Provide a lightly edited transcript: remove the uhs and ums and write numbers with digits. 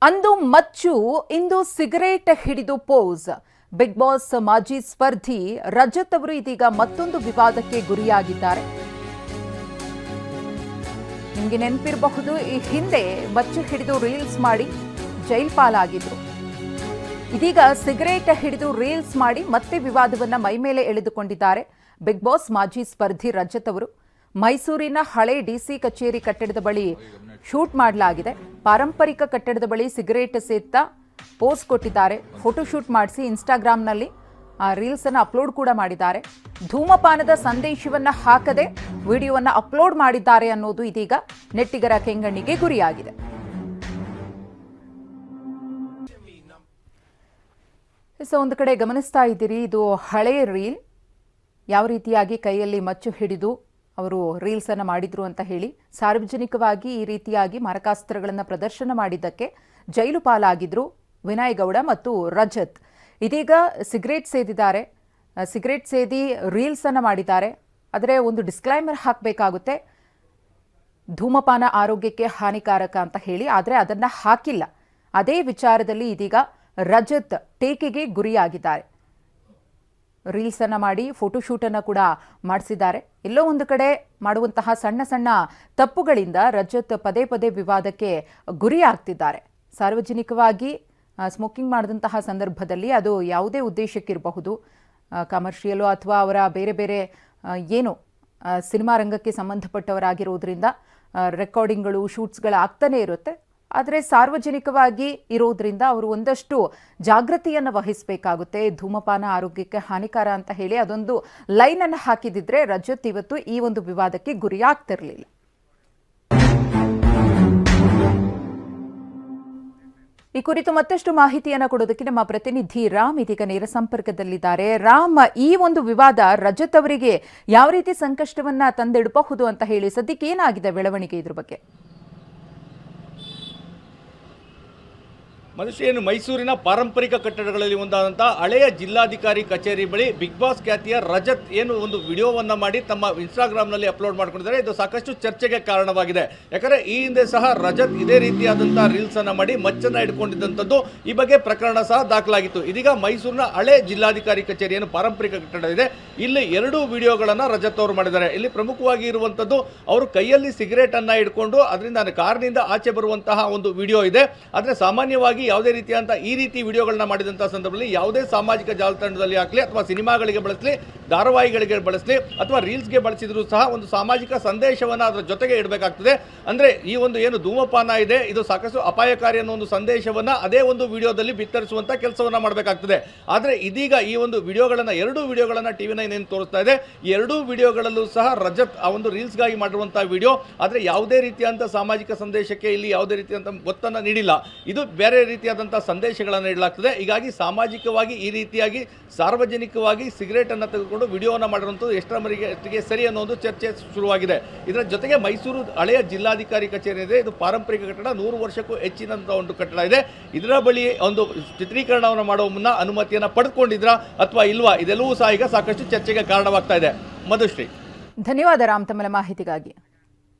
ಅಂದು ಮಚ್ಚು ಇಂದು ಸಿಗರೇಟ್ ಹಿಡಿದು ಪೋಸ್. ಬಿಗ್ ಬಾಸ್ ಮಾಜಿ ಸ್ಪರ್ಧಿ ರಜತ್ ಅವರು ಇದೀಗ ಮತ್ತೊಂದು ವಿವಾದಕ್ಕೆ ಗುರಿಯಾಗಿದ್ದಾರೆ. ನಿಮಗೆ ನೆನಪಿರಬಹುದು, ಈ ಹಿಂದೆ ಮಚ್ಚು ಹಿಡಿದು ರೀಲ್ಸ್ ಮಾಡಿ ಜೈಲ್ ಪಾಲಾಗಿದ್ರು. ಇದೀಗ ಸಿಗರೇಟ್ ಹಿಡಿದು ರೀಲ್ಸ್ ಮಾಡಿ ಮತ್ತೆ ವಿವಾದವನ್ನ ಮೈಮೇಲೆ ಎಳೆದುಕೊಂಡಿದ್ದಾರೆ ಬಿಗ್ ಬಾಸ್ ಮಾಜಿ ಸ್ಪರ್ಧಿ ರಜತ್ ಅವರು. ಮೈಸೂರಿನ ಹಳೆ ಡಿಸಿ ಕಚೇರಿ ಕಟ್ಟಡದ ಬಳಿ ಶೂಟ್ ಮಾಡಲಾಗಿದೆ. ಪಾರಂಪರಿಕ ಕಟ್ಟಡದ ಬಳಿ ಸಿಗರೇಟ್ ಸೇತಾ ಪೋಸ್ ಕೊಟ್ಟಿದ್ದಾರೆ. ಫೋಟೋ ಶೂಟ್ ಮಾಡಿಸಿ ಇನ್ಸ್ಟಾಗ್ರಾಂನಲ್ಲಿ ಆ ರೀಲ್ಸ್ ಅನ್ನು ಅಪ್ಲೋಡ್ ಕೂಡ ಮಾಡಿದ್ದಾರೆ. ಧೂಮಪಾನದ ಸಂದೇಶವನ್ನ ಹಾಕದೆ ವಿಡಿಯೋವನ್ನ ಅಪ್ಲೋಡ್ ಮಾಡಿದ್ದಾರೆ ಅನ್ನೋದು ಇದೀಗ ನೆಟ್ಟಿಗರ ಕೆಂಗಣ್ಣಿಗೆ ಗುರಿಯಾಗಿದೆ. ಒಂದು ಕಡೆ ಗಮನಿಸ್ತಾ ಇದ್ದೀರಿ, ಇದು ಹಳೆ ರೀಲ್. ಯಾವ ರೀತಿಯಾಗಿ ಕೈಯಲ್ಲಿ ಮಚ್ಚು ಹಿಡಿದು ಅವರು ರೀಲ್ಸ್ ಅನ್ನು ಮಾಡಿದ್ರು ಅಂತ ಹೇಳಿ ಸಾರ್ವಜನಿಕವಾಗಿ ಈ ರೀತಿಯಾಗಿ ಮಾರಕಾಸ್ತ್ರಗಳನ್ನು ಪ್ರದರ್ಶನ ಮಾಡಿದ್ದಕ್ಕೆ ಜೈಲು ಪಾಲಾಗಿದ್ರು ವಿನಯ್ ಗೌಡ ಮತ್ತು ರಜತ್. ಇದೀಗ ಸಿಗರೇಟ್ ಸೇದಿದ್ದಾರೆ. ಸಿಗರೇಟ್ ಸೇದಿ ರೀಲ್ಸ್ ಅನ್ನು ಮಾಡಿದ್ದಾರೆ. ಆದರೆ ಒಂದು ಡಿಸ್ಕ್ಲೈಮರ್ ಹಾಕಬೇಕಾಗುತ್ತೆ, ಧೂಮಪಾನ ಆರೋಗ್ಯಕ್ಕೆ ಹಾನಿಕಾರಕ ಅಂತ ಹೇಳಿ. ಆದರೆ ಅದನ್ನು ಹಾಕಿಲ್ಲ. ಅದೇ ವಿಚಾರದಲ್ಲಿ ಇದೀಗ ರಜತ್ ಟೇಕಿಗೆ ಗುರಿಯಾಗಿದ್ದಾರೆ. ರೀಲ್ಸ್ ಅನ್ನ ಮಾಡಿ ಫೋಟೋಶೂಟ್ ಅನ್ನು ಕೂಡ ಮಾಡಿಸಿದ್ದಾರೆ. ಎಲ್ಲೋ ಒಂದು ಕಡೆ ಮಾಡುವಂತಹ ಸಣ್ಣ ಸಣ್ಣ ತಪ್ಪುಗಳಿಂದ ರಜತ್ ಪದೇ ಪದೇ ವಿವಾದಕ್ಕೆ ಗುರಿಯಾಗ್ತಿದ್ದಾರೆ. ಸಾರ್ವಜನಿಕವಾಗಿ ಸ್ಮೋಕಿಂಗ್ ಮಾಡಿದಂತಹ ಸಂದರ್ಭದಲ್ಲಿ ಅದು ಯಾವುದೇ ಉದ್ದೇಶಕ್ಕಿರಬಹುದು, ಕಮರ್ಷಿಯಲು ಅಥವಾ ಅವರ ಬೇರೆ ಬೇರೆ ಏನು ಸಿನಿಮಾ ರಂಗಕ್ಕೆ ಸಂಬಂಧಪಟ್ಟವರಾಗಿರೋದ್ರಿಂದ ರೆಕಾರ್ಡಿಂಗ್ಗಳು ಶೂಟ್ಸ್ಗಳು ಆಗ್ತಾನೆ ಇರುತ್ತೆ. ಆದರೆ ಸಾರ್ವಜನಿಕವಾಗಿ ಇರೋದ್ರಿಂದ ಅವರು ಒಂದಷ್ಟು ಜಾಗೃತಿಯನ್ನು ವಹಿಸಬೇಕಾಗುತ್ತೆ. ಧೂಮಪಾನ ಆರೋಗ್ಯಕ್ಕೆ ಹಾನಿಕಾರ ಅಂತ ಹೇಳಿ ಅದೊಂದು ಲೈನ್ ಅನ್ನು ಹಾಕಿದಿದ್ರೆ ರಜತ್ ಇವತ್ತು ಈ ಒಂದು ವಿವಾದಕ್ಕೆ ಗುರಿಯಾಗ್ತಿರಲಿಲ್ಲ. ಈ ಕುರಿತು ಮತ್ತಷ್ಟು ಮಾಹಿತಿಯನ್ನು ಕೊಡೋದಕ್ಕೆ ನಮ್ಮ ಪ್ರತಿನಿಧಿ ರಾಮ್ ಇದೀಗ ನೇರ ಸಂಪರ್ಕದಲ್ಲಿದ್ದಾರೆ. ರಾಮ್, ಈ ಒಂದು ವಿವಾದ ರಜತ್ ಅವರಿಗೆ ಯಾವ ರೀತಿ ಸಂಕಷ್ಟವನ್ನ ತಂದಿಡಬಹುದು ಅಂತ ಹೇಳಿ ಸದ್ಯಕ್ಕೆ ಏನಾಗಿದೆ ಬೆಳವಣಿಗೆ ಇದ್ರ ಬಗ್ಗೆ? ಮನುಷ್ಯನು ಮೈಸೂರಿನ ಪಾರಂಪರಿಕ ಕಟ್ಟಡಗಳಲ್ಲಿ ಒಂದಾದಂಥ ಹಳೆಯ ಜಿಲ್ಲಾಧಿಕಾರಿ ಕಚೇರಿ ಬಳಿ ಬಿಗ್ ಬಾಸ್ ಖ್ಯಾತಿಯ ರಜತ್ ಏನು ಒಂದು ವಿಡಿಯೋವನ್ನು ಮಾಡಿ ತಮ್ಮ ಇನ್ಸ್ಟಾಗ್ರಾಮ್ನಲ್ಲಿ ಅಪ್ಲೋಡ್ ಮಾಡ್ಕೊಂಡಿದ್ದಾರೆ. ಇದು ಸಾಕಷ್ಟು ಚರ್ಚೆಗೆ ಕಾರಣವಾಗಿದೆ. ಯಾಕಂದರೆ ಈ ಹಿಂದೆ ಸಹ ರಜತ್ ಇದೇ ರೀತಿಯಾದಂಥ ರೀಲ್ಸನ್ನು ಮಾಡಿ ಮಚ್ಚನ್ನು ಹಿಡ್ಕೊಂಡಿದ್ದಂಥದ್ದು, ಈ ಬಗ್ಗೆ ಪ್ರಕರಣ ಸಹ ದಾಖಲಾಗಿತ್ತು. ಇದೀಗ ಮೈಸೂರಿನ ಹಳೆ ಜಿಲ್ಲಾಧಿಕಾರಿ ಕಚೇರಿ ಏನು ಪಾರಂಪರಿಕ ಕಟ್ಟಡ ಇದೆ, ಇಲ್ಲಿ 2 ವಿಡಿಯೋಗಳನ್ನು ರಜತ್ ಅವರು ಮಾಡಿದ್ದಾರೆ. ಇಲ್ಲಿ ಪ್ರಮುಖವಾಗಿ ಇರುವಂಥದ್ದು ಅವರು ಕೈಯಲ್ಲಿ ಸಿಗರೇಟನ್ನು ಹಿಡ್ಕೊಂಡು ಅದರಿಂದ ಕಾರ್ನಿಂದ ಆಚೆ ಬರುವಂತಹ ಒಂದು ವಿಡಿಯೋ ಇದೆ. ಆದರೆ ಸಾಮಾನ್ಯವಾಗಿ ಯಾವುದೇ ರೀತಿಯಂತ ಈ ರೀತಿ ವಿಡಿಯೋಗಳನ್ನ ಮಾಡಿದಂತಹ ಸಂದರ್ಭದಲ್ಲಿ ಯಾವುದೇ ಸಾಮಾಜಿಕ ಜಾಲತಾಣದಲ್ಲಿ ಹಾಕಲಿ ಅಥವಾ ಸಿನಿಮಾಗಳಿಗೆ ಬಳಸಲಿ, ಧಾರಾವಾಹಿಗಳಿಗೆ ಬಳಸಲಿ ಅಥವಾ ರೀಲ್ಸ್ಗೆ ಬಳಸಿದ್ರು ಸಹ ಒಂದು ಸಾಮಾಜಿಕ ಸಂದೇಶವನ್ನು ಅದರ ಜೊತೆಗೆ ಇಡಬೇಕಾಗ್ತದೆ. ಅಂದರೆ ಈ ಒಂದು ಏನು ಧೂಮಪಾನ ಇದೆ ಇದು ಸಾಕಷ್ಟು ಅಪಾಯಕಾರಿ ಅನ್ನೋ ಒಂದು ಸಂದೇಶವನ್ನು ಅದೇ ಒಂದು ವಿಡಿಯೋದಲ್ಲಿ ಬಿತ್ತರಿಸುವಂಥ ಕೆಲಸವನ್ನು ಮಾಡಬೇಕಾಗ್ತದೆ. ಆದರೆ ಇದೀಗ ಈ ಒಂದು ವಿಡಿಯೋಗಳನ್ನು 2 ವಿಡಿಯೋಗಳನ್ನು TV9 ಏನು ತೋರಿಸ್ತಾ ಇದೆ, ಈ 2 ವಿಡಿಯೋಗಳಲ್ಲೂ ಸಹ ರಜತ್ ಆ ಒಂದು ರೀಲ್ಸ್ಗಾಗಿ ಮಾಡಿರುವಂತಹ ವಿಡಿಯೋ. ಆದರೆ ಯಾವುದೇ ರೀತಿಯಂಥ ಸಾಮಾಜಿಕ ಸಂದೇಶಕ್ಕೆ ಇಲ್ಲಿ ಯಾವುದೇ ರೀತಿಯಂಥ ಗೊತ್ತನ್ನು ನೀಡಿಲ್ಲ. ಇದು ಬೇರೆ ರೀತಿಯಾದಂಥ ಸಂದೇಶಗಳನ್ನು ನೀಡಲಾಗ್ತದೆ. ಹೀಗಾಗಿ ಸಾಮಾಜಿಕವಾಗಿ ಈ ರೀತಿಯಾಗಿ ಸಾರ್ವಜನಿಕವಾಗಿ ಸಿಗರೇಟನ್ನು ತೆಗೆದುಕೊಂಡು ವಿಡಿಯೋವನ್ನು ಮಾಡಿರುವಂಥದ್ದು ಎಷ್ಟರ ಮಟ್ಟಿಗೆ ಸರಿ ಅನ್ನೋ ಒಂದು ಚರ್ಚೆ ಶುರುವಾಗಿದೆ. ಇದರ ಜೊತೆಗೆ ಮೈಸೂರು ಹಳೆಯ ಜಿಲ್ಲಾಧಿಕಾರಿ ಕಚೇರಿ ಇದೆ. ಇದು ಪಾರಂಪರಿಕ ಕಟ್ಟಡ, 100 ವರ್ಷಕ್ಕೂ ಹೆಚ್ಚಿನಂಥ ಒಂದು ಕಟ್ಟಡ ಇದೆ. ಇದರ ಬಳಿ ಒಂದು ಚಿತ್ರೀಕರಣವನ್ನು ಮಾಡುವ ಮುನ್ನ ಅನುಮತಿಯನ್ನು ಪಡೆದುಕೊಂಡಿದ್ರಾ ಅಥವಾ ಇಲ್ವಾ, ಇದೆಲ್ಲವೂ ಸಹ ಈಗ ಸಾಕಷ್ಟು ಚರ್ಚೆಗೆ ಕಾರಣವಾಗ್ತಾ ಇದೆ. ಮಧುಶ್ರೀ, ಧನ್ಯವಾದ ರಾಮ್ ತಮ್ಮ ಮಾಹಿತಿಗಾಗಿ.